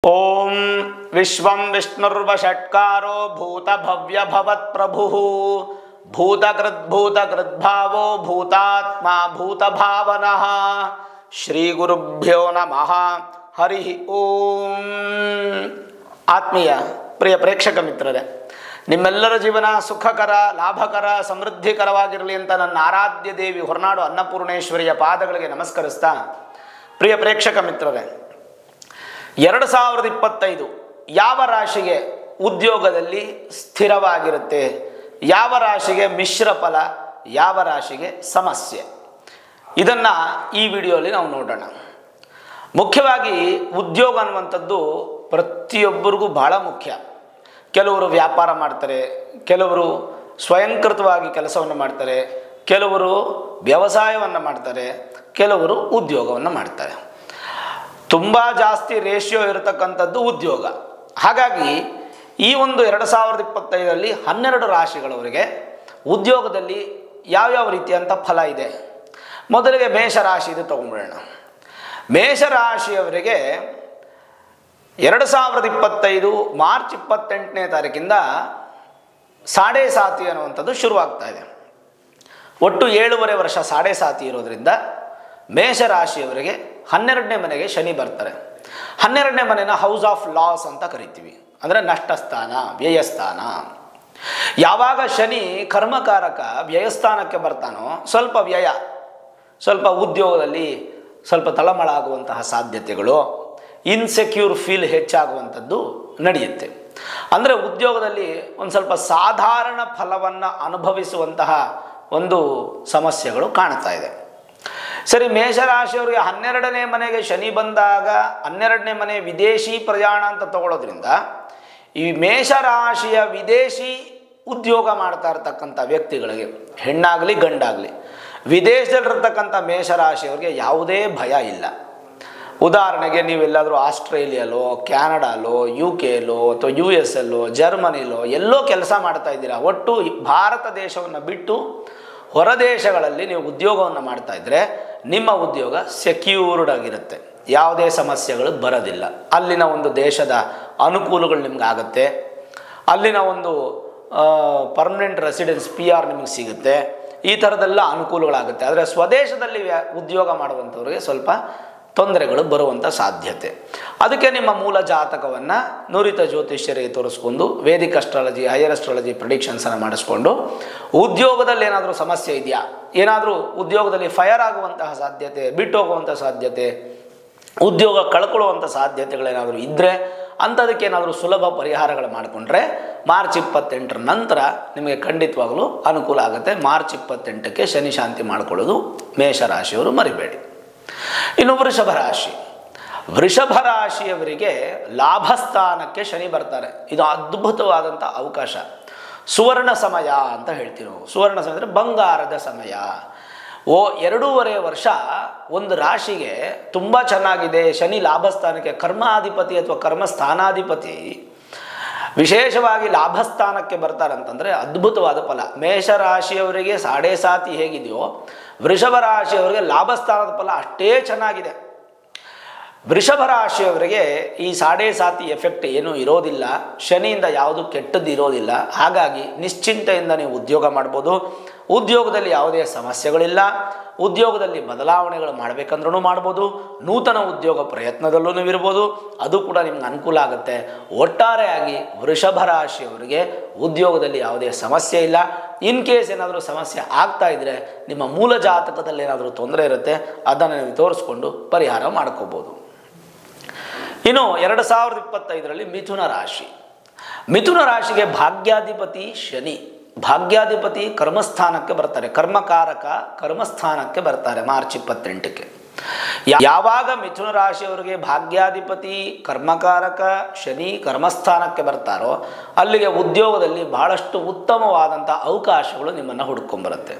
ओम विश्वं विष्णुर्वषट्कारो भूतभव्य भवत्प्रभुः भूतकृद्भावो भूतात्मा भूतभावनः श्रीगुरुभ्यो नमः हरि ओम। ಆತ್ಮೀಯ ಪ್ರಿಯ ಪ್ರೇಕ್ಷಕ ಮಿತ್ರರೇ, ನಿಮ್ಮೆಲ್ಲರ ಜೀವನ ಸುಖಕರ ಲಾಭಕರ ಸಮೃದ್ಧಿಕರವಾಗಿರಲಿ ಅಂತ ನನ್ನ ಆರಾಧ್ಯ ದೇವಿ ಹೊರನಾಡು ಅನ್ನಪೂರ್ಣೇಶ್ವರಿಯ ಪಾದಗಳಿಗೆ ನಮಸ್ಕರಿಸ್ತಾ, ಪ್ರಿಯ ಪ್ರೇಕ್ಷಕ ಮಿತ್ರರೇ, 2025 ಯಾವ ರಾಶಿಗೆ ಉದ್ಯೋಗದಲ್ಲಿ ಸ್ಥಿರವಾಗಿರುತ್ತೆ, ಯಾವ ರಾಶಿಗೆ ಮಿಶ್ರ ಫಲ, ಯಾವ ರಾಶಿಗೆ ಸಮಸ್ಯೆ, ಇದನ್ನು ಈ ವಿಡಿಯೋಲಿ ನಾವು ನೋಡೋಣ. ಮುಖ್ಯವಾಗಿ ಉದ್ಯೋಗ ಅನ್ನುವಂಥದ್ದು ಪ್ರತಿಯೊಬ್ಬರಿಗೂ ಬಹಳ ಮುಖ್ಯ. ಕೆಲವರು ವ್ಯಾಪಾರ ಮಾಡ್ತಾರೆ, ಕೆಲವರು ಸ್ವಯಂಕೃತವಾಗಿ ಕೆಲಸವನ್ನು ಮಾಡ್ತಾರೆ, ಕೆಲವರು ವ್ಯವಸಾಯವನ್ನು ಮಾಡ್ತಾರೆ, ಕೆಲವರು ಉದ್ಯೋಗವನ್ನು ಮಾಡ್ತಾರೆ. ತುಂಬ ಜಾಸ್ತಿ ರೇಷಿಯೋ ಇರತಕ್ಕಂಥದ್ದು ಉದ್ಯೋಗ. ಹಾಗಾಗಿ ಈ ಒಂದು 2025ರಲ್ಲಿ 12 ರಾಶಿಗಳವರಿಗೆ ಉದ್ಯೋಗದಲ್ಲಿ ಯಾವ್ಯಾವ ರೀತಿಯಂಥ ಫಲ ಇದೆ. ಮೊದಲಿಗೆ ಮೇಷರಾಶಿ ಇದು ತಗೊಂಡ್ಬಿಡೋಣ. ಮೇಷರಾಶಿಯವರಿಗೆ 2025 ಮಾರ್ಚ್ 28ನೇ ತಾರೀಕಿಂದ ಸಾಡೆ ಸಾತಿ ಅನ್ನುವಂಥದ್ದು ಶುರುವಾಗ್ತಾ ಇದೆ. ಒಟ್ಟು 7.5 ವರ್ಷ ಸಾಡೆ ಸಾತಿ ಇರೋದ್ರಿಂದ ಮೇಷರಾಶಿಯವರಿಗೆ 12ನೇ ಮನೆಗೆ ಶನಿ ಬರ್ತಾರೆ. 12ನೇ ಮನೆನ ಹೌಸ್ ಆಫ್ ಲಾಸ್ ಅಂತ ಕರಿತೀವಿ, ಅಂದರೆ ನಷ್ಟಸ್ಥಾನ, ವ್ಯಯಸ್ಥಾನ. ಯಾವಾಗ ಶನಿ ಕರ್ಮಕಾರಕ ವ್ಯಯಸ್ಥಾನಕ್ಕೆ ಬರ್ತಾನೋ ಸ್ವಲ್ಪ ವ್ಯಯ, ಸ್ವಲ್ಪ ಉದ್ಯೋಗದಲ್ಲಿ ಸ್ವಲ್ಪ ತಳಮಳ ಆಗುವಂತಹ ಸಾಧ್ಯತೆಗಳು, ಇನ್ಸೆಕ್ಯೂರ್ ಫೀಲ್ ಹೆಚ್ಚಾಗುವಂಥದ್ದು ನಡೆಯುತ್ತೆ. ಅಂದರೆ ಉದ್ಯೋಗದಲ್ಲಿ ಒಂದು ಸ್ವಲ್ಪ ಸಾಧಾರಣ ಫಲವನ್ನು ಅನುಭವಿಸುವಂತಹ ಒಂದು ಸಮಸ್ಯೆಗಳು ಕಾಣ್ತಾ ಇದೆ. ಸರಿ, ಮೇಷರಾಶಿಯವರಿಗೆ 12ನೇ ಮನೆಗೆ ಶನಿ ಬಂದಾಗ 12ನೇ ಮನೆ ವಿದೇಶಿ ಪ್ರಯಾಣ ಅಂತ ತಗೊಳ್ಳೋದ್ರಿಂದ ಈ ಮೇಷರಾಶಿಯ ವಿದೇಶಿ ಉದ್ಯೋಗ ಮಾಡ್ತಾ ಇರ್ತಕ್ಕಂಥ ವ್ಯಕ್ತಿಗಳಿಗೆ, ಹೆಣ್ಣಾಗಲಿ ಗಂಡಾಗಲಿ, ವಿದೇಶದಲ್ಲಿರ್ತಕ್ಕಂಥ ಮೇಷರಾಶಿಯವರಿಗೆ ಯಾವುದೇ ಭಯ ಇಲ್ಲ. ಉದಾಹರಣೆಗೆ ನೀವೆಲ್ಲಾದರೂ ಆಸ್ಟ್ರೇಲಿಯಲ್ಲೋ, ಕ್ಯಾನಡಾಲೋ, UK ಅಥವಾ US ಜರ್ಮನಿಲೋ ಎಲ್ಲೋ ಕೆಲಸ ಮಾಡ್ತಾ ಇದ್ದೀರಾ, ಒಟ್ಟು ಭಾರತ ದೇಶವನ್ನು ಬಿಟ್ಟು ಹೊರ ದೇಶಗಳಲ್ಲಿ ನೀವು ಉದ್ಯೋಗವನ್ನು ಮಾಡ್ತಾ ಇದ್ದರೆ ನಿಮ್ಮ ಉದ್ಯೋಗ ಸೆಕ್ಯೂರ್ಡ್ ಆಗಿರುತ್ತೆ, ಯಾವುದೇ ಸಮಸ್ಯೆಗಳು ಬರೋದಿಲ್ಲ. ಅಲ್ಲಿನ ಒಂದು ದೇಶದ ಅನುಕೂಲಗಳು ನಿಮ್ಗೆ ಆಗುತ್ತೆ, ಅಲ್ಲಿನ ಒಂದು ಪರ್ಮನೆಂಟ್ ರೆಸಿಡೆನ್ಸ್ PR ನಿಮಗೆ ಸಿಗುತ್ತೆ, ಈ ಥರದ್ದೆಲ್ಲ ಅನುಕೂಲಗಳಾಗುತ್ತೆ. ಆದರೆ ಸ್ವದೇಶದಲ್ಲಿ ಉದ್ಯೋಗ ಮಾಡುವಂಥವ್ರಿಗೆ ಸ್ವಲ್ಪ ತೊಂದರೆಗಳು ಬರುವಂಥ ಸಾಧ್ಯತೆ. ಅದಕ್ಕೆ ನಿಮ್ಮ ಮೂಲ ಜಾತಕವನ್ನು ನುರಿತ ಜ್ಯೋತಿಷ್ಯರಿಗೆ ತೋರಿಸ್ಕೊಂಡು ವೇದಿಕ್ ಅಸ್ಟ್ರಾಲಜಿ, ಹೈಯರ್ ಅಸ್ಟ್ರಾಲಜಿ ಪ್ರಿಡಿಕ್ಷನ್ಸನ್ನು ಮಾಡಿಸ್ಕೊಂಡು ಉದ್ಯೋಗದಲ್ಲಿ ಏನಾದರೂ ಸಮಸ್ಯೆ ಇದೆಯಾ, ಏನಾದರೂ ಉದ್ಯೋಗದಲ್ಲಿ ಫೈರ್ ಆಗುವಂತಹ ಸಾಧ್ಯತೆ, ಬಿಟ್ಟು ಹೋಗುವಂಥ ಸಾಧ್ಯತೆ, ಉದ್ಯೋಗ ಕಳ್ಕೊಳ್ಳುವಂಥ ಸಾಧ್ಯತೆಗಳೇನಾದರೂ ಇದ್ದರೆ ಅಂಥದಕ್ಕೆ ಏನಾದರೂ ಸುಲಭ ಪರಿಹಾರಗಳು ಮಾಡಿಕೊಂಡ್ರೆ ಮಾರ್ಚ್ 28 ನಂತರ ನಿಮಗೆ ಖಂಡಿತವಾಗಲೂ ಅನುಕೂಲ ಆಗುತ್ತೆ. ಮಾರ್ಚ್ 28ಕ್ಕೆ ಶನಿ ಶಾಂತಿ ಮಾಡಿಕೊಳ್ಳೋದು ಮೇಷರಾಶಿಯವರು ಮರಿಬೇಡಿ. ಇನ್ನು ವೃಷಭ ರಾಶಿ, ವೃಷಭ ರಾಶಿಯವರಿಗೆ ಲಾಭಸ್ಥಾನಕ್ಕೆ ಶನಿ ಬರ್ತಾರೆ. ಇದು ಅದ್ಭುತವಾದಂಥ ಅವಕಾಶ, ಸುವರ್ಣ ಸಮಯ ಅಂತ ಹೇಳ್ತೀವಿ ನಾವು. ಸುವರ್ಣ ಸಮಯ ಅಂದರೆ ಬಂಗಾರದ ಸಮಯ. 2.5 ವರ್ಷ ಒಂದು ರಾಶಿಗೆ ತುಂಬ ಚೆನ್ನಾಗಿದೆ. ಶನಿ ಲಾಭಸ್ಥಾನಕ್ಕೆ, ಕರ್ಮಾಧಿಪತಿ ಅಥವಾ ಕರ್ಮಸ್ಥಾನಾಧಿಪತಿ ವಿಶೇಷವಾಗಿ ಲಾಭಸ್ಥಾನಕ್ಕೆ ಬರ್ತಾರಂತಂದರೆ ಅದ್ಭುತವಾದ ಫಲ. ಮೇಷರಾಶಿಯವರಿಗೆ ಸಾಡೆ ಸಾತಿ ಹೇಗಿದೆಯೋ ವೃಷಭ ರಾಶಿಯವರಿಗೆ ಲಾಭಸ್ಥಾನದ ಫಲ ಅಷ್ಟೇ ಚೆನ್ನಾಗಿದೆ. ವೃಷಭ ರಾಶಿಯವರಿಗೆ ಈ ಸಾಡೆ ಸಾತಿ ಎಫೆಕ್ಟ್ ಏನೂ ಇರೋದಿಲ್ಲ, ಶನಿಯಿಂದ ಯಾವುದು ಕೆಟ್ಟದ್ದು ಇರೋದಿಲ್ಲ. ಹಾಗಾಗಿ ನಿಶ್ಚಿಂತೆಯಿಂದ ನೀವು ಉದ್ಯೋಗ ಮಾಡ್ಬೋದು. ಉದ್ಯೋಗದಲ್ಲಿ ಯಾವುದೇ ಸಮಸ್ಯೆಗಳಿಲ್ಲ. ಉದ್ಯೋಗದಲ್ಲಿ ಬದಲಾವಣೆಗಳು ಮಾಡಬೇಕಂದ್ರೂ ಮಾಡ್ಬೋದು. ನೂತನ ಉದ್ಯೋಗ ಪ್ರಯತ್ನದಲ್ಲೂ ನೀವು ಇರ್ಬೋದು, ಅದು ಕೂಡ ನಿಮ್ಗೆ ಅನುಕೂಲ ಆಗುತ್ತೆ. ಒಟ್ಟಾರೆಯಾಗಿ ವೃಷಭ ರಾಶಿಯವರಿಗೆ ಉದ್ಯೋಗದಲ್ಲಿ ಯಾವುದೇ ಸಮಸ್ಯೆ ಇಲ್ಲ. ಇನ್ ಕೇಸ್ ಏನಾದರೂ ಸಮಸ್ಯೆ ಆಗ್ತಾ ಇದ್ದರೆ ನಿಮ್ಮ ಮೂಲ ಜಾತಕದಲ್ಲಿ ಏನಾದರೂ ತೊಂದರೆ ಇರುತ್ತೆ, ಅದನ್ನು ನೀವು ತೋರಿಸ್ಕೊಂಡು ಪರಿಹಾರ ಮಾಡ್ಕೋಬೋದು. ಇನ್ನು 2025ರಲ್ಲಿ ಮಿಥುನ ರಾಶಿ. ಮಿಥುನ ರಾಶಿಗೆ ಭಾಗ್ಯಾಧಿಪತಿ ಶನಿ, ಭಾಗ್ಯಾಧಿಪತಿ ಕರ್ಮಸ್ಥಾನಕ್ಕೆ ಬರ್ತಾರೆ, ಕರ್ಮಕಾರಕ ಕರ್ಮಸ್ಥಾನಕ್ಕೆ ಬರ್ತಾರೆ ಮಾರ್ಚ್ 28ಕ್ಕೆ. ಯಾವಾಗ ಮಿಥುನ ರಾಶಿಯವರಿಗೆ ಭಾಗ್ಯಾಧಿಪತಿ ಕರ್ಮಕಾರಕ ಶನಿ ಕರ್ಮಸ್ಥಾನಕ್ಕೆ ಬರ್ತಾರೋ ಅಲ್ಲಿಗೆ ಉದ್ಯೋಗದಲ್ಲಿ ಬಹಳಷ್ಟು ಉತ್ತಮವಾದಂಥ ಅವಕಾಶಗಳು ನಿಮ್ಮನ್ನು ಹುಡ್ಕೊಂಬರುತ್ತೆ.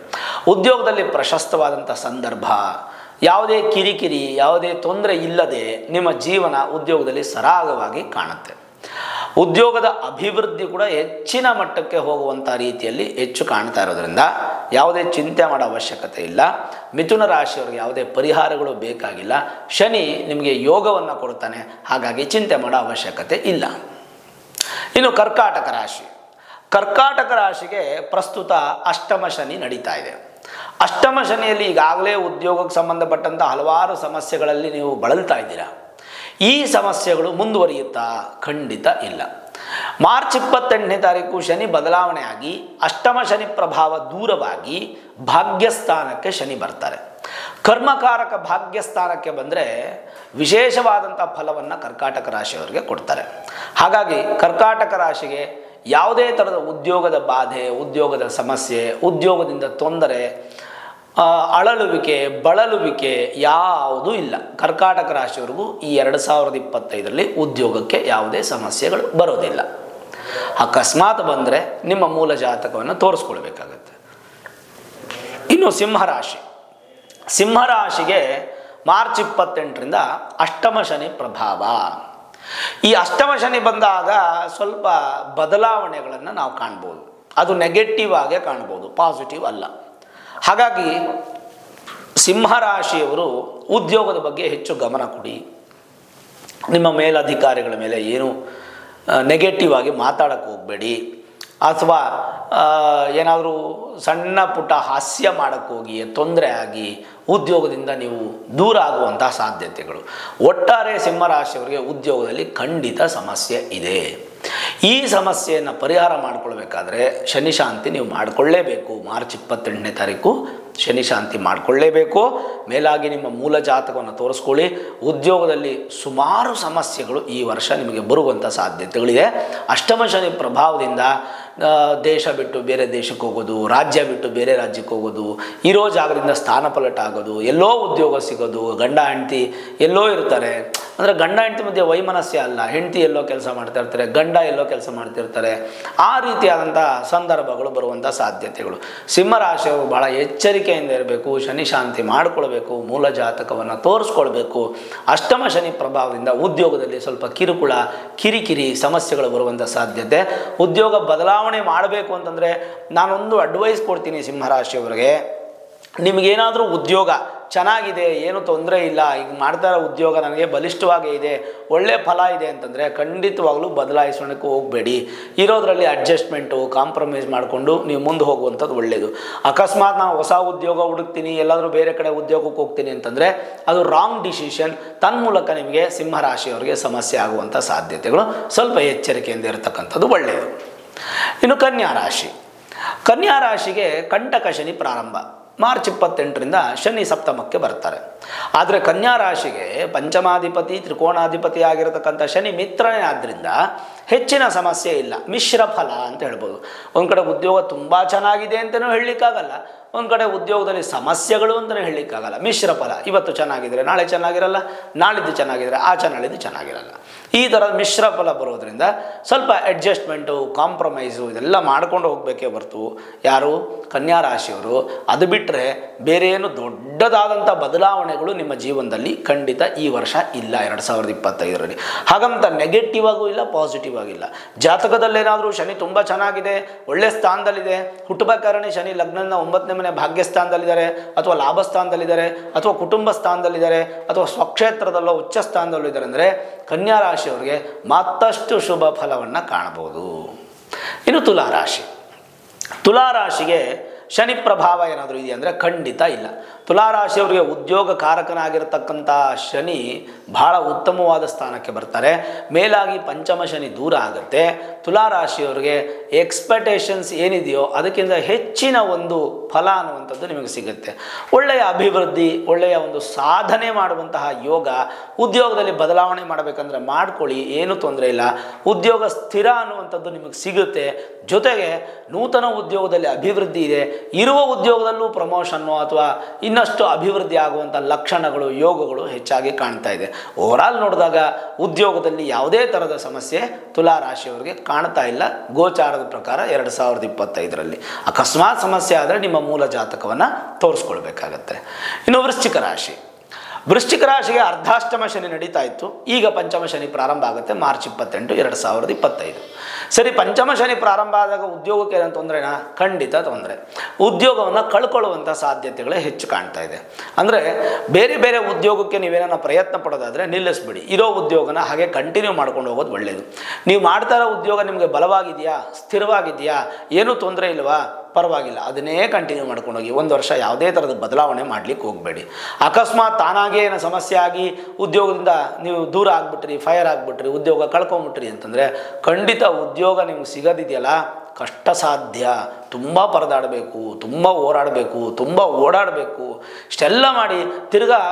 ಉದ್ಯೋಗದಲ್ಲಿ ಪ್ರಶಸ್ತವಾದಂಥ ಸಂದರ್ಭ, ಯಾವುದೇ ಕಿರಿಕಿರಿ, ಯಾವುದೇ ತೊಂದರೆ ಇಲ್ಲದೆ ನಿಮ್ಮ ಜೀವನ ಉದ್ಯೋಗದಲ್ಲಿ ಸರಾಗವಾಗಿ ಕಾಣುತ್ತೆ. ಉದ್ಯೋಗದ ಅಭಿವೃದ್ಧಿ ಕೂಡ ಹೆಚ್ಚಿನ ಮಟ್ಟಕ್ಕೆ ಹೋಗುವಂಥ ರೀತಿಯಲ್ಲಿ ಹೆಚ್ಚು ಕಾಣ್ತಾ ಇರೋದ್ರಿಂದ ಯಾವುದೇ ಚಿಂತೆ ಮಾಡೋ ಅವಶ್ಯಕತೆ ಇಲ್ಲ. ಮಿಥುನ ರಾಶಿಯವರಿಗೆ ಯಾವುದೇ ಪರಿಹಾರಗಳು ಬೇಕಾಗಿಲ್ಲ. ಶನಿ ನಿಮಗೆ ಯೋಗವನ್ನು ಕೊಡ್ತಾನೆ, ಹಾಗಾಗಿ ಚಿಂತೆ ಮಾಡೋ ಅವಶ್ಯಕತೆ ಇಲ್ಲ. ಇನ್ನು ಕರ್ಕಾಟಕ ರಾಶಿ. ಕರ್ಕಾಟಕ ರಾಶಿಗೆ ಪ್ರಸ್ತುತ ಅಷ್ಟಮ ಶನಿ ನಡೀತಾ ಇದೆ. ಅಷ್ಟಮ ಶನಿಯಲ್ಲಿ ಈಗಾಗಲೇ ಉದ್ಯೋಗಕ್ಕೆ ಸಂಬಂಧಪಟ್ಟಂಥ ಹಲವಾರು ಸಮಸ್ಯೆಗಳಲ್ಲಿ ನೀವು ಬಳಲ್ತಾ ಇದ್ದೀರಾ. ಈ ಸಮಸ್ಯೆಗಳು ಮುಂದುವರಿಯುತ್ತಾ? ಖಂಡಿತ ಇಲ್ಲ. ಮಾರ್ಚ್ 28ನೇ ತಾರೀಕು ಶನಿ ಬದಲಾವಣೆ ಆಗಿ ಅಷ್ಟಮ ಶನಿ ಪ್ರಭಾವ ದೂರವಾಗಿ ಭಾಗ್ಯಸ್ಥಾನಕ್ಕೆ ಶನಿ ಬರ್ತಾರೆ. ಕರ್ಮಕಾರಕ ಭಾಗ್ಯಸ್ಥಾನಕ್ಕೆ ಬಂದರೆ ವಿಶೇಷವಾದಂಥ ಫಲವನ್ನು ಕರ್ಕಾಟಕ ರಾಶಿಯವರಿಗೆ ಕೊಡ್ತಾರೆ. ಹಾಗಾಗಿ ಕರ್ಕಾಟಕ ರಾಶಿಗೆ ಯಾವುದೇ ಥರದ ಉದ್ಯೋಗದ ಬಾಧೆ, ಉದ್ಯೋಗದ ಸಮಸ್ಯೆ, ಉದ್ಯೋಗದಿಂದ ತೊಂದರೆ, ಅಳಲುವಿಕೆ, ಬಳಲುವಿಕೆ ಯಾವುದೂ ಇಲ್ಲ. ಕರ್ಕಾಟಕ ರಾಶಿಯವರೆಗೂ ಈ 2025ರಲ್ಲಿ ಉದ್ಯೋಗಕ್ಕೆ ಯಾವುದೇ ಸಮಸ್ಯೆಗಳು ಬರೋದಿಲ್ಲ. ಅಕಸ್ಮಾತ್ ಬಂದರೆ ನಿಮ್ಮ ಮೂಲ ಜಾತಕವನ್ನು ತೋರಿಸ್ಕೊಳ್ಬೇಕಾಗತ್ತೆ. ಇನ್ನು ಸಿಂಹರಾಶಿ. ಸಿಂಹರಾಶಿಗೆ ಮಾರ್ಚ್ 28ರಿಂದ ಅಷ್ಟಮ ಶನಿ ಪ್ರಭಾವ. ಈ ಅಷ್ಟಮ ಶನಿ ಬಂದಾಗ ಸ್ವಲ್ಪ ಬದಲಾವಣೆಗಳನ್ನು ನಾವು ಕಾಣ್ಬೋದು. ಅದು ನೆಗೆಟಿವ್ ಆಗೇ ಕಾಣ್ಬೋದು, ಪಾಸಿಟಿವ್ ಅಲ್ಲ. ಹಾಗಾಗಿ ಸಿಂಹರಾಶಿಯವರು ಉದ್ಯೋಗದ ಬಗ್ಗೆ ಹೆಚ್ಚು ಗಮನ ಕೊಡಿ. ನಿಮ್ಮ ಮೇಲಧಿಕಾರಿಗಳ ಮೇಲೆ ಏನು ನೆಗೆಟಿವ್ ಆಗಿ ಮಾತಾಡೋಕ್ಕೆ ಹೋಗಬೇಡಿ. ಅಥವಾ ಏನಾದರೂ ಸಣ್ಣ ಪುಟ್ಟ ಹಾಸ್ಯ ಮಾಡೋಕ್ಕೆ ಹೋಗಿ ತೊಂದರೆ ಆಗಿ ಉದ್ಯೋಗದಿಂದ ನೀವು ದೂರ ಆಗುವಂಥ ಸಾಧ್ಯತೆಗಳು. ಒಟ್ಟಾರೆ ಸಿಂಹರಾಶಿಯವರಿಗೆ ಉದ್ಯೋಗದಲ್ಲಿ ಖಂಡಿತ ಸಮಸ್ಯೆ ಇದೆ. ಈ ಸಮಸ್ಯೆಯನ್ನು ಪರಿಹಾರ ಮಾಡಿಕೊಳ್ಬೇಕಾದ್ರೆ ಶನಿ ಶಾಂತಿ ನೀವು ಮಾಡಿಕೊಳ್ಳೇಬೇಕು. ಮಾರ್ಚ್ 28ನೇ ತಾರೀಕು ಶನಿ ಶಾಂತಿ ಮಾಡಿಕೊಳ್ಳೇಬೇಕು. ಮೇಲಾಗಿ ನಿಮ್ಮ ಮೂಲ ಜಾತಕವನ್ನು ತೋರಿಸ್ಕೊಳ್ಳಿ. ಉದ್ಯೋಗದಲ್ಲಿ ಸುಮಾರು ಸಮಸ್ಯೆಗಳು ಈ ವರ್ಷ ನಿಮಗೆ ಬರುವಂಥ ಸಾಧ್ಯತೆಗಳಿದೆ. ಅಷ್ಟಮ ಶನಿ ಪ್ರಭಾವದಿಂದ ದೇಶ ಬಿಟ್ಟು ಬೇರೆ ದೇಶಕ್ಕೆ ಹೋಗೋದು, ರಾಜ್ಯ ಬಿಟ್ಟು ಬೇರೆ ರಾಜ್ಯಕ್ಕೆ ಹೋಗೋದು, ಇರೋ ಜಾಗದಿಂದ ಸ್ಥಾನಪಲಟ ಆಗೋದು, ಎಲ್ಲೋ ಉದ್ಯೋಗ ಸಿಗೋದು, ಗಂಡ ಹೆಂಡತಿ ಎಲ್ಲೋ ಇರ್ತಾರೆ. ಅಂದರೆ ಗಂಡ ಹೆಂಡತಿ ಮಧ್ಯೆ ವೈಮನಸ್ಯ ಅಲ್ಲ, ಹೆಂಡತಿ ಎಲ್ಲೋ ಕೆಲಸ ಮಾಡ್ತಾ ಇರ್ತಾರೆ, ಗಂಡ ಎಲ್ಲೋ ಕೆಲಸ ಮಾಡ್ತಿರ್ತಾರೆ. ಆ ರೀತಿಯಾದಂಥ ಸಂದರ್ಭಗಳು ಬರುವಂಥ ಸಾಧ್ಯತೆಗಳು. ಸಿಂಹರಾಶಿಯವರು ಭಾಳ ಎಚ್ಚರಿಕೆಯಿಂದ ಇರಬೇಕು. ಶನಿ ಶಾಂತಿ ಮಾಡಿಕೊಳ್ಬೇಕು. ಮೂಲ ಜಾತಕವನ್ನು ತೋರಿಸ್ಕೊಳ್ಬೇಕು. ಅಷ್ಟಮ ಶನಿ ಪ್ರಭಾವದಿಂದ ಉದ್ಯೋಗದಲ್ಲಿ ಸ್ವಲ್ಪ ಕಿರುಕುಳ, ಕಿರಿಕಿರಿ ಸಮಸ್ಯೆಗಳು ಬರುವಂಥ ಸಾಧ್ಯತೆ. ಉದ್ಯೋಗ ಬದಲಾವಣೆ ಮಾಡಬೇಕು ಅಂತಂದರೆ ನಾನೊಂದು ಅಡ್ವೈಸ್ ಕೊಡ್ತೀನಿ ಸಿಂಹರಾಶಿಯವರಿಗೆ. ನಿಮಗೇನಾದರೂ ಉದ್ಯೋಗ ಚೆನ್ನಾಗಿದೆ, ಏನು ತೊಂದರೆ ಇಲ್ಲ, ಈಗ ಮಾಡ್ತಾ ಇರೋ ಉದ್ಯೋಗ ನನಗೆ ಬಲಿಷ್ಠವಾಗೇ ಇದೆ, ಒಳ್ಳೆ ಫಲ ಇದೆ ಅಂತಂದರೆ ಖಂಡಿತವಾಗ್ಲೂ ಬದಲಾಯಿಸೋಣಕ್ಕೆ ಹೋಗಬೇಡಿ. ಇರೋದರಲ್ಲಿ ಅಡ್ಜಸ್ಟ್ಮೆಂಟು, ಕಾಂಪ್ರಮೈಸ್ ಮಾಡಿಕೊಂಡು ನೀವು ಮುಂದೆ ಹೋಗುವಂಥದ್ದು ಒಳ್ಳೆಯದು. ಅಕಸ್ಮಾತ್ ನಾನು ಹೊಸ ಉದ್ಯೋಗ ಹುಡುಕ್ತೀನಿ, ಎಲ್ಲಾದರೂ ಬೇರೆ ಕಡೆ ಉದ್ಯೋಗಕ್ಕೆ ಹೋಗ್ತೀನಿ ಅಂತಂದರೆ ಅದು ರಾಂಗ್ ಡಿಸಿಷನ್. ತನ್ಮೂಲಕ ನಿಮಗೆ ಸಿಂಹರಾಶಿಯವರಿಗೆ ಸಮಸ್ಯೆ ಆಗುವಂಥ ಸಾಧ್ಯತೆಗಳು. ಸ್ವಲ್ಪ ಎಚ್ಚರಿಕೆಯಿಂದ ಇರತಕ್ಕಂಥದ್ದು ಒಳ್ಳೆಯದು. ಇನ್ನು ಕನ್ಯಾ ರಾಶಿ. ಕನ್ಯಾ ರಾಶಿಗೆ ಕಂಟಕ ಶನಿ ಪ್ರಾರಂಭ. ಮಾರ್ಚ್ 28ರಿಂದ ಶನಿ ಸಪ್ತಮಕ್ಕೆ ಬರ್ತಾರೆ. ಆದರೆ ಕನ್ಯಾ ರಾಶಿಗೆ ಪಂಚಮಾಧಿಪತಿ, ತ್ರಿಕೋಣಾಧಿಪತಿ ಆಗಿರತಕ್ಕಂಥ ಶನಿ ಮಿತ್ರನೇ ಆದ್ದರಿಂದ ಹೆಚ್ಚಿನ ಸಮಸ್ಯೆ ಇಲ್ಲ. ಮಿಶ್ರ ಫಲ ಅಂತ ಹೇಳ್ಬೋದು. ಒಂದು ಕಡೆ ಉದ್ಯೋಗ ತುಂಬ ಚೆನ್ನಾಗಿದೆ ಅಂತಲೂ ಹೇಳಲಿಕ್ಕಾಗಲ್ಲ, ಒಂದು ಕಡೆ ಉದ್ಯೋಗದಲ್ಲಿ ಸಮಸ್ಯೆಗಳು ಅಂತಲೇ ಹೇಳಲಿಕ್ಕಾಗಲ್ಲ. ಮಿಶ್ರ ಫಲ. ಇವತ್ತು ಚೆನ್ನಾಗಿದ್ರೆ ನಾಳೆ ಚೆನ್ನಾಗಿರಲ್ಲ, ನಾಳಿದ್ದು ಚೆನ್ನಾಗಿದ್ರೆ ಆಚೆ ನಾಳಿದ್ದು ಚೆನ್ನಾಗಿರಲ್ಲ. ಈ ಥರದ ಮಿಶ್ರ ಫಲ ಬರೋದ್ರಿಂದ ಸ್ವಲ್ಪ ಅಡ್ಜಸ್ಟ್ಮೆಂಟು, ಕಾಂಪ್ರಮೈಸು ಇದೆಲ್ಲ ಮಾಡ್ಕೊಂಡು ಹೋಗಬೇಕೇ ಹೊರತು ಯಾರು ಕನ್ಯಾ ರಾಶಿಯವರು ಅದು ಬಿಟ್ಟರೆ ಬೇರೆ ಏನು ದೊಡ್ಡದಾದಂಥ ಬದಲಾವಣೆಗಳು ನಿಮ್ಮ ಜೀವನದಲ್ಲಿ ಖಂಡಿತ ಈ ವರ್ಷ ಇಲ್ಲ 2025ರಲ್ಲಿ. ಹಾಗಂತ ನೆಗೆಟಿವ್ ಆಗೂ ಇಲ್ಲ, ಪಾಸಿಟಿವ್ ಆಗಿಲ್ಲ. ಜಾತಕದಲ್ಲೇನಾದರೂ ಶನಿ ತುಂಬ ಚೆನ್ನಾಗಿದೆ, ಒಳ್ಳೆ ಸ್ಥಾನದಲ್ಲಿದೆ, ಹುಟ್ಟಬೇಕಾದ್ರೆ ಶನಿ ಲಗ್ನದ 9ನೇ ಮನೆ ಭಾಗ್ಯಸ್ಥಾನದಲ್ಲಿದ್ದಾರೆ, ಅಥವಾ ಲಾಭ ಸ್ಥಾನದಲ್ಲಿದ್ದಾರೆ, ಅಥವಾ ಕುಟುಂಬ ಸ್ಥಾನದಲ್ಲಿದ್ದಾರೆ, ಅಥವಾ ಸ್ವಕ್ಷೇತ್ರದಲ್ಲೋ ಉಚ್ಚ ಸ್ಥಾನದಲ್ಲೂ ಇದ್ದಾರೆ ಅಂದರೆ ಕನ್ಯಾ ರಾಶಿಯವರಿಗೆ ಮತ್ತಷ್ಟು ಶುಭ ಫಲವನ್ನು ಕಾಣಬಹುದು. ಇನ್ನು ತುಲಾರಾಶಿ. ತುಲಾರಾಶಿಗೆ ಶನಿ ಪ್ರಭಾವ ಏನಾದರೂ ಇದೆಯಾ ಅಂದರೆ ಖಂಡಿತ ಇಲ್ಲ. ತುಲಾರಾಶಿಯವರಿಗೆ ಉದ್ಯೋಗ ಕಾರಕನಾಗಿರತಕ್ಕಂಥ ಶನಿ ಬಹಳ ಉತ್ತಮವಾದ ಸ್ಥಾನಕ್ಕೆ ಬರ್ತಾರೆ. ಮೇಲಾಗಿ ಪಂಚಮ ಶನಿ ದೂರ ಆಗುತ್ತೆ. ತುಲಾರಾಶಿಯವರಿಗೆ ಎಕ್ಸ್ಪೆಕ್ಟೇಷನ್ಸ್ ಏನಿದೆಯೋ ಅದಕ್ಕಿಂತ ಹೆಚ್ಚಿನ ಒಂದು ಫಲ ಅನ್ನುವಂಥದ್ದು ನಿಮಗೆ ಸಿಗುತ್ತೆ. ಒಳ್ಳೆಯ ಅಭಿವೃದ್ಧಿ, ಒಳ್ಳೆಯ ಒಂದು ಸಾಧನೆ ಮಾಡುವಂತಹ ಯೋಗ. ಉದ್ಯೋಗದಲ್ಲಿ ಬದಲಾವಣೆ ಮಾಡಬೇಕಂದ್ರೆ ಮಾಡ್ಕೊಳ್ಳಿ, ಏನೂ ತೊಂದರೆ ಇಲ್ಲ. ಉದ್ಯೋಗ ಸ್ಥಿರ ಅನ್ನುವಂಥದ್ದು ನಿಮಗೆ ಸಿಗುತ್ತೆ. ಜೊತೆಗೆ ನೂತನ ಉದ್ಯೋಗದಲ್ಲಿ ಅಭಿವೃದ್ಧಿ ಇದೆ. ಇರುವ ಉದ್ಯೋಗದಲ್ಲೂ ಪ್ರಮೋಷನ್ನು ಅಥವಾ ಇನ್ನಷ್ಟು ಅಭಿವೃದ್ಧಿ ಆಗುವಂಥ ಲಕ್ಷಣಗಳು, ಯೋಗಗಳು ಹೆಚ್ಚಾಗಿ ಕಾಣ್ತಾ ಇದೆ. ಓವರಾಲ್ ನೋಡಿದಾಗ ಉದ್ಯೋಗದಲ್ಲಿ ಯಾವುದೇ ಥರದ ಸಮಸ್ಯೆ ತುಲಾರಾಶಿಯವರಿಗೆ ಕಾಣ್ತಾ ಇಲ್ಲ ಗೋಚಾರದ ಪ್ರಕಾರ 2025ರಲ್ಲಿ. ಅಕಸ್ಮಾತ್ ಸಮಸ್ಯೆ ಆದರೆ ನಿಮ್ಮ ಮೂಲ ಜಾತಕವನ್ನು ತೋರಿಸ್ಕೊಳ್ಬೇಕಾಗತ್ತೆ. ಇನ್ನು ವೃಶ್ಚಿಕ ರಾಶಿ. ವೃಶ್ಚಿಕ ರಾಶಿಗೆ ಅರ್ಧಾಷ್ಟಮ ಶನಿ ನಡೀತಾ ಇತ್ತು, ಈಗ ಪಂಚಮ ಶನಿ ಪ್ರಾರಂಭ ಆಗುತ್ತೆ ಮಾರ್ಚ್ 28, 2025. ಸರಿ, ಪಂಚಮ ಶನಿ ಪ್ರಾರಂಭ ಆದಾಗ ಉದ್ಯೋಗಕ್ಕೆ ಏನೋ ತೊಂದರೆನಾ? ಖಂಡಿತ ತೊಂದರೆ. ಉದ್ಯೋಗವನ್ನು ಕಳ್ಕೊಳ್ಳುವಂಥ ಸಾಧ್ಯತೆಗಳೇ ಹೆಚ್ಚು ಕಾಣ್ತಾ ಇದೆ. ಅಂದರೆ ಬೇರೆ ಬೇರೆ ಉದ್ಯೋಗಕ್ಕೆ ನೀವೇನ ಪ್ರಯತ್ನ ಪಡೋದಾದರೆ ನಿಲ್ಲಿಸ್ಬಿಡಿ. ಇರೋ ಉದ್ಯೋಗನ ಹಾಗೆ ಕಂಟಿನ್ಯೂ ಮಾಡ್ಕೊಂಡು ಹೋಗೋದು ಒಳ್ಳೆಯದು. ನೀವು ಮಾಡ್ತಾ ಇರೋ ಉದ್ಯೋಗ ನಿಮಗೆ ಬಲವಾಗಿದೆಯಾ, ಸ್ಥಿರವಾಗಿದೆಯಾ, ಏನೂ ತೊಂದರೆ ಇಲ್ವಾ? ಪರವಾಗಿಲ್ಲ, ಅದನ್ನೇ ಕಂಟಿನ್ಯೂ ಮಾಡ್ಕೊಂಡು ಹೋಗಿ. ಒಂದು ವರ್ಷ ಯಾವುದೇ ಥರದ ಬದಲಾವಣೆ ಮಾಡಲಿಕ್ಕೆ ಹೋಗಬೇಡಿ. ಅಕಸ್ಮಾತ್ ತಾನಾಗೇ ಏನೋ ಸಮಸ್ಯೆ ಆಗಿ ಉದ್ಯೋಗದಿಂದ ನೀವು ದೂರ ಆಗಿಬಿಟ್ರಿ, ಫೈರ್ ಆಗಿಬಿಟ್ರಿ, ಉದ್ಯೋಗ ಕಳ್ಕೊಂಬಿಟ್ರಿ ಅಂತಂದರೆ ಖಂಡಿತ ಉದ್ಯೋಗ ನಿಮ್ಗೆ ಸಿಗೋದಿದೆಯಲ್ಲ ಕಷ್ಟ ಸಾಧ್ಯ. ತುಂಬ ಪರದಾಡಬೇಕು, ತುಂಬ ಹೋರಾಡಬೇಕು, ತುಂಬ ಓಡಾಡಬೇಕು. ಇಷ್ಟೆಲ್ಲ ಮಾಡಿ ತಿರ್ಗಾ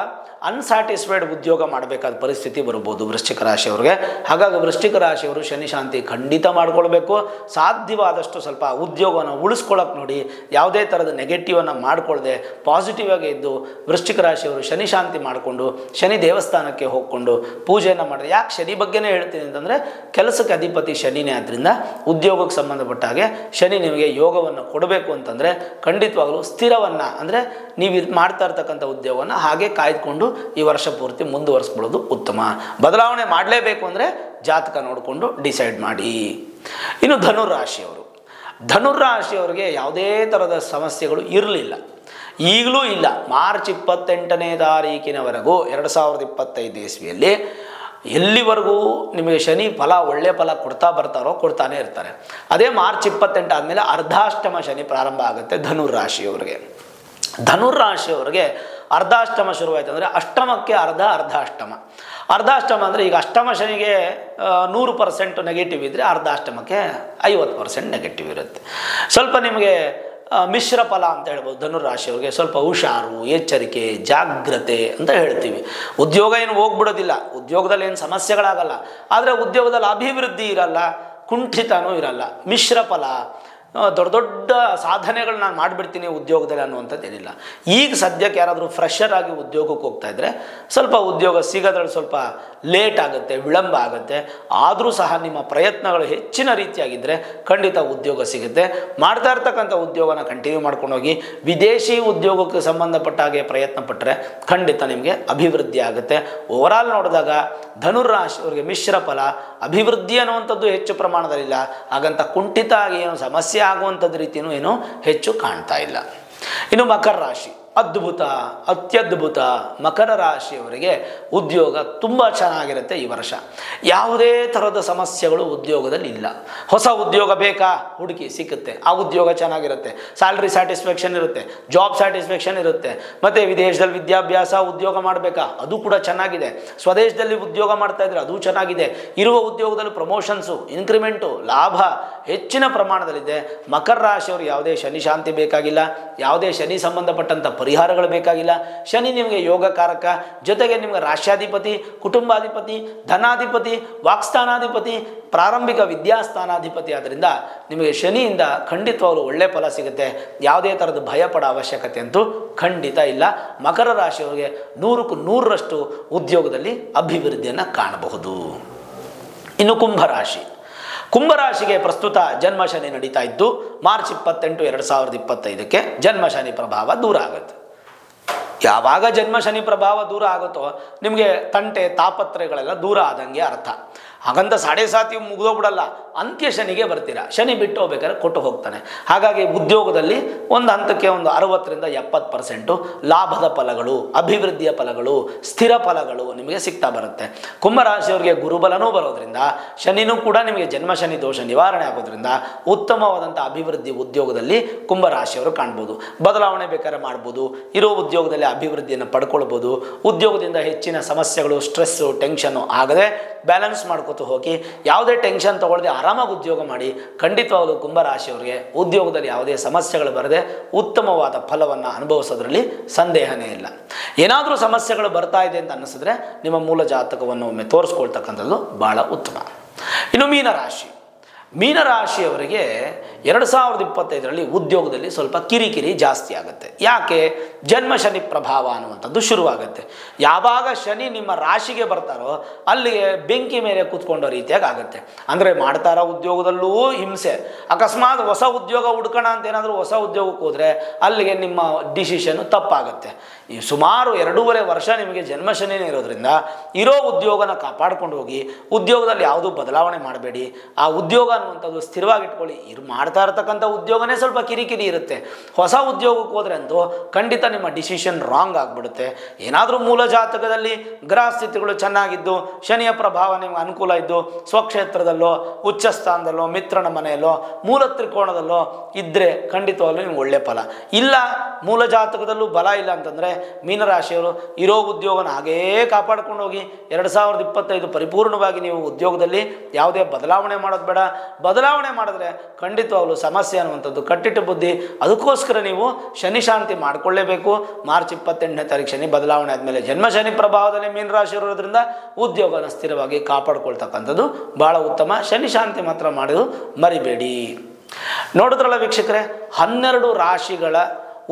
ಅನ್ಸ್ಯಾಟಿಸ್ಫೈಡ್ ಉದ್ಯೋಗ ಮಾಡಬೇಕಾದ ಪರಿಸ್ಥಿತಿ ಬರ್ಬೋದು ವೃಶ್ಚಿಕ ರಾಶಿಯವ್ರಿಗೆ. ಹಾಗಾಗಿ ವೃಶ್ಚಿಕ ರಾಶಿಯವರು ಶನಿ ಶಾಂತಿ ಖಂಡಿತ ಮಾಡ್ಕೊಳ್ಬೇಕು. ಸಾಧ್ಯವಾದಷ್ಟು ಸ್ವಲ್ಪ ಉದ್ಯೋಗವನ್ನು ಉಳಿಸ್ಕೊಳ್ಳೋಕೆ ನೋಡಿ. ಯಾವುದೇ ಥರದ ನೆಗೆಟಿವನ್ನು ಮಾಡಿಕೊಳ್ಳದೆ ಪಾಸಿಟಿವ್ ಆಗಿ ಇದ್ದು ವೃಶ್ಚಿಕ ರಾಶಿಯವರು ಶನಿ ಶಾಂತಿ ಮಾಡಿಕೊಂಡು ಶನಿ ದೇವಸ್ಥಾನಕ್ಕೆ ಹೋಗ್ಕೊಂಡು ಪೂಜೆಯನ್ನು ಮಾಡಿದ್ರೆ. ಯಾಕೆ ಶನಿ ಬಗ್ಗೆನೇ ಹೇಳ್ತೀನಿ ಅಂತಂದರೆ ಕೆಲಸಕ್ಕೆ ಅಧಿಪತಿ ಶನಿನೇ. ಆದ್ದರಿಂದ ಉದ್ಯೋಗಕ್ಕೆ ಸಂಬಂಧಪಟ್ಟ ಹಾಗೆ ಶನಿ ನಿಮಗೆ ಯೋಗವನ್ನು ಕೊಡಬೇಕು ಅಂತಂದರೆ ಖಂಡಿತವಾಗಲೂ ಸ್ಥಿರವನ್ನು, ಅಂದರೆ ನೀವು ಮಾಡ್ತಾ ಇರ್ತಕ್ಕಂಥ ಉದ್ಯೋಗವನ್ನು ಹಾಗೆ ಕಾಯ್ದುಕೊಂಡು ಈ ವರ್ಷ ಪೂರ್ತಿ ಮುಂದುವರಿಸ್ಕೊಳ್ಳೋದು ಉತ್ತಮ. ಬದಲಾವಣೆ ಮಾಡಲೇಬೇಕು ಅಂದರೆ ಜಾತಕ ನೋಡಿಕೊಂಡು ಡಿಸೈಡ್ ಮಾಡಿ. ಇನ್ನು ಧನುರಾಶಿಯವರು, ಧನುರಾಶಿಯವರಿಗೆ ಯಾವುದೇ ಥರದ ಸಮಸ್ಯೆಗಳು ಇರಲಿಲ್ಲ, ಈಗಲೂ ಇಲ್ಲ. ಮಾರ್ಚ್ 28ನೇ ತಾರೀಕಿನವರೆಗೂ 2025 ಇಸ್ವಿಯಲ್ಲಿ ಎಲ್ಲಿವರೆಗೂ ನಿಮಗೆ ಶನಿ ಫಲ ಒಳ್ಳೆಯ ಫಲ ಕೊಡ್ತಾನೆ ಇರ್ತಾರೆ. ಅದೇ ಮಾರ್ಚ್ 28 ಆದಮೇಲೆ ಅರ್ಧಾಷ್ಟಮ ಶನಿ ಪ್ರಾರಂಭ ಆಗುತ್ತೆ ಧನುರಾಶಿಯವರಿಗೆ. ಧನುರಾಶಿಯವರಿಗೆ ಅರ್ಧಾಷ್ಟಮ ಶುರುವಾಯಿತು ಅಂದರೆ ಅಷ್ಟಮಕ್ಕೆ ಅರ್ಧಾಷ್ಟಮ. ಅರ್ಧಾಷ್ಟಮ ಅಂದರೆ ಈಗ ಅಷ್ಟಮ ಶನಿಗೆ 100% ನೆಗೆಟಿವ್ ಇದ್ದರೆ ಅರ್ಧಾಷ್ಟಮಕ್ಕೆ 50% ನೆಗೆಟಿವ್ ಇರುತ್ತೆ. ಸ್ವಲ್ಪ ನಿಮಗೆ ಮಿಶ್ರ ಫಲ ಅಂತ ಹೇಳ್ಬೋದು. ಧನುರಾಶಿಯವರಿಗೆ ಸ್ವಲ್ಪ ಹುಷಾರು, ಎಚ್ಚರಿಕೆ, ಜಾಗ್ರತೆ ಅಂತ ಹೇಳ್ತೀವಿ. ಉದ್ಯೋಗ ಏನು ಹೋಗ್ಬಿಡೋದಿಲ್ಲ, ಉದ್ಯೋಗದಲ್ಲಿ ಏನು ಸಮಸ್ಯೆಗಳಾಗಲ್ಲ, ಆದರೆ ಉದ್ಯೋಗದಲ್ಲಿ ಅಭಿವೃದ್ಧಿ ಇರಲ್ಲ, ಕುಂಠಿತನೂ ಇರಲ್ಲ. ಮಿಶ್ರ ಫಲ, ದೊಡ್ಡ ದೊಡ್ಡ ಸಾಧನೆಗಳು ನಾನು ಮಾಡಿಬಿಡ್ತೀನಿ ಉದ್ಯೋಗದಲ್ಲಿ ಅನ್ನುವಂಥದ್ದೇನಿಲ್ಲ. ಈಗ ಸದ್ಯಕ್ಕೆ ಯಾರಾದರೂ ಫ್ರೆಷರ್ ಆಗಿ ಉದ್ಯೋಗಕ್ಕೆ ಹೋಗ್ತಾ ಇದ್ದರೆ ಸ್ವಲ್ಪ ಉದ್ಯೋಗ ಸಿಗೋದ್ರಲ್ಲಿ ಸ್ವಲ್ಪ ಲೇಟ್ ಆಗುತ್ತೆ, ವಿಳಂಬ ಆಗುತ್ತೆ. ಆದರೂ ಸಹ ನಿಮ್ಮ ಪ್ರಯತ್ನಗಳು ಹೆಚ್ಚಿನ ರೀತಿಯಾಗಿದ್ದರೆ ಖಂಡಿತ ಉದ್ಯೋಗ ಸಿಗುತ್ತೆ. ಮಾಡ್ತಾ ಇರ್ತಕ್ಕಂಥ ಉದ್ಯೋಗನ ಕಂಟಿನ್ಯೂ ಮಾಡ್ಕೊಂಡು ಹೋಗಿ. ವಿದೇಶಿ ಉದ್ಯೋಗಕ್ಕೆ ಸಂಬಂಧಪಟ್ಟ ಹಾಗೆ ಪ್ರಯತ್ನ ಪಟ್ಟರೆ ಖಂಡಿತ ನಿಮಗೆ ಅಭಿವೃದ್ಧಿ ಆಗುತ್ತೆ. ಓವರಾಲ್ ನೋಡಿದಾಗ ಧನುರಾಶಿಯವರಿಗೆ ಮಿಶ್ರ ಫಲ, ಅಭಿವೃದ್ಧಿ ಅನ್ನುವಂಥದ್ದು ಹೆಚ್ಚು ಪ್ರಮಾಣದಲ್ಲಿಲ್ಲ. ಹಾಗಂತ ಕುಂಠಿತ ಆಗಿ ಏನು ಸಮಸ್ಯೆ ಆಗುವಂಥದ್ದು ರೀತಿಯೂ ಏನೂ ಹೆಚ್ಚು ಕಾಣ್ತಾ ಇಲ್ಲ. ಇನ್ನು ಮಕರ ರಾಶಿ, ಅದ್ಭುತ, ಅತ್ಯದ್ಭುತ. ಮಕರ ರಾಶಿಯವರಿಗೆ ಉದ್ಯೋಗ ತುಂಬ ಚೆನ್ನಾಗಿರುತ್ತೆ ಈ ವರ್ಷ. ಯಾವುದೇ ಥರದ ಸಮಸ್ಯೆಗಳು ಉದ್ಯೋಗದಲ್ಲಿ ಇಲ್ಲ. ಹೊಸ ಉದ್ಯೋಗ ಬೇಕಾ, ಹುಡುಕಿ ಸಿಕ್ಕುತ್ತೆ. ಆ ಉದ್ಯೋಗ ಚೆನ್ನಾಗಿರುತ್ತೆ, ಸ್ಯಾಲ್ರಿ ಸ್ಯಾಟಿಸ್ಫ್ಯಾಕ್ಷನ್ ಇರುತ್ತೆ, ಜಾಬ್ ಸ್ಯಾಟಿಸ್ಫ್ಯಾಕ್ಷನ್ ಇರುತ್ತೆ. ಮತ್ತು ವಿದೇಶದಲ್ಲಿ ವಿದ್ಯಾಭ್ಯಾಸ ಉದ್ಯೋಗ ಮಾಡಬೇಕಾ, ಅದು ಕೂಡ ಚೆನ್ನಾಗಿದೆ. ಸ್ವದೇಶದಲ್ಲಿ ಉದ್ಯೋಗ ಮಾಡ್ತಾ ಇದ್ರೆ ಅದು ಚೆನ್ನಾಗಿದೆ. ಇರುವ ಉದ್ಯೋಗದಲ್ಲಿ ಪ್ರಮೋಷನ್ಸು, ಇನ್ಕ್ರಿಮೆಂಟು, ಲಾಭ ಹೆಚ್ಚಿನ ಪ್ರಮಾಣದಲ್ಲಿದೆ. ಮಕರ ರಾಶಿಯವರು ಯಾವುದೇ ಶನಿ ಶಾಂತಿ ಬೇಕಾಗಿಲ್ಲ, ಯಾವುದೇ ಶನಿ ಸಂಬಂಧಪಟ್ಟಂಥ ಪರಿಹಾರಗಳು ಬೇಕಾಗಿಲ್ಲ. ಶನಿ ನಿಮಗೆ ಯೋಗಕಾರಕ, ಜೊತೆಗೆ ನಿಮಗೆ ರಾಶ್ಯಾಧಿಪತಿ, ಕುಟುಂಬಾಧಿಪತಿ, ಧನಾಧಿಪತಿ, ವಾಕ್ಸ್ಥಾನಾಧಿಪತಿ, ಪ್ರಾರಂಭಿಕ ವಿದ್ಯಾಸ್ಥಾನಾಧಿಪತಿ. ಆದ್ದರಿಂದ ನಿಮಗೆ ಶನಿಯಿಂದ ಖಂಡಿತವಾಗಲೂ ಒಳ್ಳೆಯ ಫಲ ಸಿಗುತ್ತೆ. ಯಾವುದೇ ಥರದ ಭಯಪಡೋ ಅವಶ್ಯಕತೆ ಅಂತೂ ಖಂಡಿತ ಇಲ್ಲ. ಮಕರ ರಾಶಿಯವರಿಗೆ 100ಕ್ಕೆ 100ರಷ್ಟು ಉದ್ಯೋಗದಲ್ಲಿ ಅಭಿವೃದ್ಧಿಯನ್ನು ಕಾಣಬಹುದು. ಇನ್ನು ಕುಂಭರಾಶಿ, ಕುಂಭರಾಶಿಗೆ ಪ್ರಸ್ತುತ ಜನ್ಮ ಶನಿ ನಡೀತಾ ಇದ್ದು ಮಾರ್ಚ್ 28, 2025ಕ್ಕೆ ಜನ್ಮ ಶನಿ ಪ್ರಭಾವ ದೂರ ಆಗುತ್ತೆ. ಯಾವಾಗ ಜನ್ಮ ಶನಿ ಪ್ರಭಾವ ದೂರ ಆಗುತ್ತೋ ನಿಮಗೆ ತಂಟೆ ತಾಪತ್ರೆಗಳೆಲ್ಲ ದೂರ ಆದಂಗೆ ಅರ್ಥ. ಹಾಗಂತ 7.5 ಮುಗಿದೋಗ್ಬಿಡಲ್ಲ, ಅಂತ್ಯ ಶನಿಗೆ ಬರ್ತೀರಾ. ಶನಿ ಬಿಟ್ಟು ಹೋಗ್ಬೇಕಾದ್ರೆ ಕೊಟ್ಟು ಹೋಗ್ತಾನೆ. ಹಾಗಾಗಿ ಉದ್ಯೋಗದಲ್ಲಿ ಒಂದು ಹಂತಕ್ಕೆ ಒಂದು 60ರಿಂದ 70% ಲಾಭದ ಫಲಗಳು, ಅಭಿವೃದ್ಧಿಯ ಫಲಗಳು, ಸ್ಥಿರ ಫಲಗಳು ನಿಮಗೆ ಸಿಗ್ತಾ ಬರುತ್ತೆ. ಕುಂಭರಾಶಿಯವರಿಗೆ ಗುರುಬಲನೂ ಬರೋದ್ರಿಂದ, ಶನಿನೂ ಕೂಡ ನಿಮಗೆ ಜನ್ಮ ಶನಿ ದೋಷ ನಿವಾರಣೆ ಆಗೋದ್ರಿಂದ ಉತ್ತಮವಾದಂಥ ಅಭಿವೃದ್ಧಿ ಉದ್ಯೋಗದಲ್ಲಿ ಕುಂಭರಾಶಿಯವರು ಕಾಣ್ಬೋದು. ಬದಲಾವಣೆ ಬೇಕಾದ್ರೆ ಮಾಡ್ಬೋದು, ಇರೋ ಉದ್ಯೋಗದಲ್ಲಿ ಅಭಿವೃದ್ಧಿಯನ್ನು ಪಡ್ಕೊಳ್ಬೋದು. ಉದ್ಯೋಗದಿಂದ ಹೆಚ್ಚಿನ ಸಮಸ್ಯೆಗಳು, ಸ್ಟ್ರೆಸ್ಸು, ಟೆನ್ಷನ್ನು ಆಗದೆ ಬ್ಯಾಲೆನ್ಸ್ ಮಾಡ್ಕೊತ ಹೋಗಿ ಯಾವುದೇ ಟೆನ್ಷನ್ ತಗೊಳ್ಳದೆ ಆರಾಮಾಗಿ ಉದ್ಯೋಗ ಮಾಡಿ. ಖಂಡಿತವಾಗಲೂ ಕುಂಭರಾಶಿಯವರಿಗೆ ಉದ್ಯೋಗದಲ್ಲಿ ಯಾವುದೇ ಸಮಸ್ಯೆಗಳು ಬರದೆ ಉತ್ತಮವಾದ ಫಲವನ್ನು ಅನುಭವಿಸೋದ್ರಲ್ಲಿ ಸಂದೇಹನೇ ಇಲ್ಲ. ಏನಾದರೂ ಸಮಸ್ಯೆಗಳು ಬರ್ತಾ ಇದೆ ಅಂತ ಅನ್ನಿಸಿದ್ರೆ ನಿಮ್ಮ ಮೂಲ ಜಾತಕವನ್ನು ಒಮ್ಮೆ ತೋರಿಸ್ಕೊಳ್ತಕ್ಕಂಥದ್ದು ಭಾಳ ಉತ್ತಮ. ಇನ್ನು ಮೀನರಾಶಿ, ಮೀನರಾಶಿಯವರಿಗೆ 2025ರಲ್ಲಿ ಉದ್ಯೋಗದಲ್ಲಿ ಸ್ವಲ್ಪ ಕಿರಿಕಿರಿ ಜಾಸ್ತಿ ಆಗುತ್ತೆ. ಯಾಕೆ? ಜನ್ಮ ಶನಿ ಪ್ರಭಾವ ಅನ್ನುವಂಥದ್ದು ಶುರುವಾಗುತ್ತೆ. ಯಾವಾಗ ಶನಿ ನಿಮ್ಮ ರಾಶಿಗೆ ಬರ್ತಾರೋ ಅಲ್ಲಿಗೆ ಬೆಂಕಿ ಮೇಲೆ ಕೂತ್ಕೊಂಡೋ ರೀತಿಯಾಗಿ ಆಗುತ್ತೆ. ಅಂದರೆ ಮಾಡ್ತಾರ ಉದ್ಯೋಗದಲ್ಲೂ ಹಿಂಸೆ. ಅಕಸ್ಮಾತ್ ಹೊಸ ಉದ್ಯೋಗ ಹುಡ್ಕೋಣ ಅಂತ ಏನಾದರೂ ಹೊಸ ಉದ್ಯೋಗಕ್ಕೆ ಹೋದರೆ ಅಲ್ಲಿಗೆ ನಿಮ್ಮ ಡಿಸಿಷನ್ನು ತಪ್ಪಾಗುತ್ತೆ. ಈ ಸುಮಾರು 2.5 ವರ್ಷ ನಿಮಗೆ ಜನ್ಮ ಶನಿನೇ ಇರೋದ್ರಿಂದ ಇರೋ ಉದ್ಯೋಗನ ಕಾಪಾಡ್ಕೊಂಡು ಹೋಗಿ, ಉದ್ಯೋಗದಲ್ಲಿ ಯಾವುದೂ ಬದಲಾವಣೆ ಮಾಡಬೇಡಿ. ಆ ಉದ್ಯೋಗ ಅನ್ನುವಂಥದ್ದು ಸ್ಥಿರವಾಗಿಟ್ಕೊಳ್ಳಿ. ಮಾಡ್ತಾ ಇರತಕ್ಕಂಥ ಉದ್ಯೋಗನೇ ಸ್ವಲ್ಪ ಕಿರಿಕಿರಿ ಇರುತ್ತೆ. ಹೊಸ ಉದ್ಯೋಗಕ್ಕೆ ಹೋದರೆ ಅಂತೂ ಖಂಡಿತ ನಿಮ್ಮ ಡಿಸಿಷನ್ ರಾಂಗ್ ಆಗಿಬಿಡುತ್ತೆ. ಏನಾದರೂ ಮೂಲ ಜಾತಕದಲ್ಲಿ ಗ್ರಹ ಸ್ಥಿತಿಗಳು ಚೆನ್ನಾಗಿದ್ದು, ಶನಿಯ ಪ್ರಭಾವ ನಿಮ್ಗೆ ಅನುಕೂಲ ಇದ್ದು, ಸ್ವಕ್ಷೇತ್ರದಲ್ಲೋ ಉಚ್ಚ ಸ್ಥಾನದಲ್ಲೋ ಮಿತ್ರನ ಮನೆಯಲ್ಲೋ ಮೂಲ ತ್ರಿಕೋಣದಲ್ಲೋ ಇದ್ದರೆ ಖಂಡಿತವಾಗ್ಲೂ ನಿಮ್ಗೆ ಒಳ್ಳೆ ಫಲ. ಇಲ್ಲ ಮೂಲ ಜಾತಕದಲ್ಲೂ ಬಲ ಇಲ್ಲ ಅಂತಂದರೆ ಮೀನರಾಶಿಯವರು ಇರೋ ಉದ್ಯೋಗನ ಹಾಗೇ ಕಾಪಾಡ್ಕೊಂಡು ಹೋಗಿ. 2025 ಪರಿಪೂರ್ಣವಾಗಿ ನೀವು ಉದ್ಯೋಗದಲ್ಲಿ ಯಾವುದೇ ಬದಲಾವಣೆ ಮಾಡೋದು ಬೇಡ. ಬದಲಾವಣೆ ಮಾಡಿದ್ರೆ ಖಂಡಿತವಾಗ್ಲೂ ಸಮಸ್ಯೆ ಅನ್ನುವಂಥದ್ದು ಕಟ್ಟಿಟ್ಟು ಬುದ್ಧಿ. ಅದಕ್ಕೋಸ್ಕರ ನೀವು ಶನಿ ಶಾಂತಿ ಮಾಡಿಕೊಳ್ಳೇಬೇಕು. ಮಾರ್ಚ್ 28ನೇ ತಾರೀಕು ಶನಿ ಬದಲಾವಣೆ ಆದಮೇಲೆ ಜನ್ಮ ಶನಿ ಪ್ರಭಾವದಲ್ಲಿ ಮೀನರಾಶಿ ಇರೋದ್ರಿಂದ ಉದ್ಯೋಗನ ಸ್ಥಿರವಾಗಿ ಕಾಪಾಡಿಕೊಳ್ತಕ್ಕಂಥದ್ದು ಭಾಳ ಉತ್ತಮ. ಶನಿ ಶಾಂತಿ ಮಾತ್ರ ಮಾಡೋದು ಮರಿಬೇಡಿ. ನೋಡಿದ್ರಲ್ಲ ವೀಕ್ಷಕರೇ, 12 ರಾಶಿಗಳ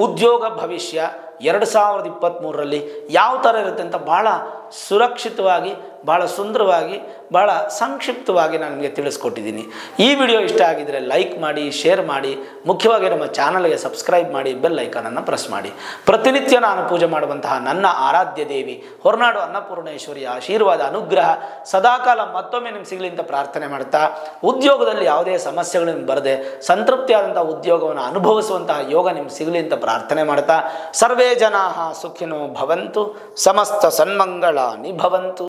ಉದ್ಯೋಗ ಭವಿಷ್ಯ 2023ರಲ್ಲಿ ಯಾವ ಥರ ಇರುತ್ತೆ ಅಂತ ಭಾಳ ಸುರಕ್ಷಿತವಾಗಿ, ಭಾಳ ಸುಂದರವಾಗಿ, ಭಾಳ ಸಂಕ್ಷಿಪ್ತವಾಗಿ ನಾನು ನಿಮಗೆ ತಿಳಿಸ್ಕೊಟ್ಟಿದ್ದೀನಿ. ಈ ವಿಡಿಯೋ ಇಷ್ಟ ಆಗಿದರೆ ಲೈಕ್ ಮಾಡಿ, ಶೇರ್ ಮಾಡಿ, ಮುಖ್ಯವಾಗಿ ನಮ್ಮ ಚಾನಲ್ಗೆ ಸಬ್ಸ್ಕ್ರೈಬ್ ಮಾಡಿ, ಬೆಲ್ ಐಕಾನನ್ನು ಪ್ರೆಸ್ ಮಾಡಿ. ಪ್ರತಿನಿತ್ಯ ನಾನು ಪೂಜೆ ಮಾಡುವಂತಹ ನನ್ನ ಆರಾಧ್ಯ ದೇವಿ ಹೊರನಾಡು ಅನ್ನಪೂರ್ಣೇಶ್ವರಿಯ ಆಶೀರ್ವಾದ ಅನುಗ್ರಹ ಸದಾಕಾಲ ಮತ್ತೊಮ್ಮೆ ನಿಮ್ಗೆ ಸಿಗಲಿ ಅಂತ ಪ್ರಾರ್ಥನೆ ಮಾಡ್ತಾ, ಉದ್ಯೋಗದಲ್ಲಿ ಯಾವುದೇ ಸಮಸ್ಯೆಗಳನ್ನು ಬರದೆ ಸಂತೃಪ್ತಿಯಾದಂಥ ಉದ್ಯೋಗವನ್ನು ಅನುಭವಿಸುವಂತಹ ಯೋಗ ನಿಮ್ಗೆ ಸಿಗಲಿ ಅಂತ ಪ್ರಾರ್ಥನೆ ಮಾಡ್ತಾ, ಸರ್ವೇ ಜನಾಃ ಸುಖಿನೋ ಭವಂತು, ಸಮಸ್ತ ಸನ್ಮಂಗಳಾನಿ ಭವಂತು.